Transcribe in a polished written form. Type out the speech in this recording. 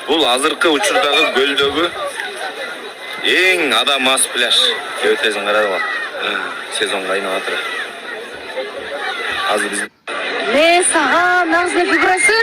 Бул азыркы учурдагы көлдөгү эң адам аз пляж. Өтесин карадыгы. Сезон кайнап атыр. Азыр биз Сага нагыз фигурасың?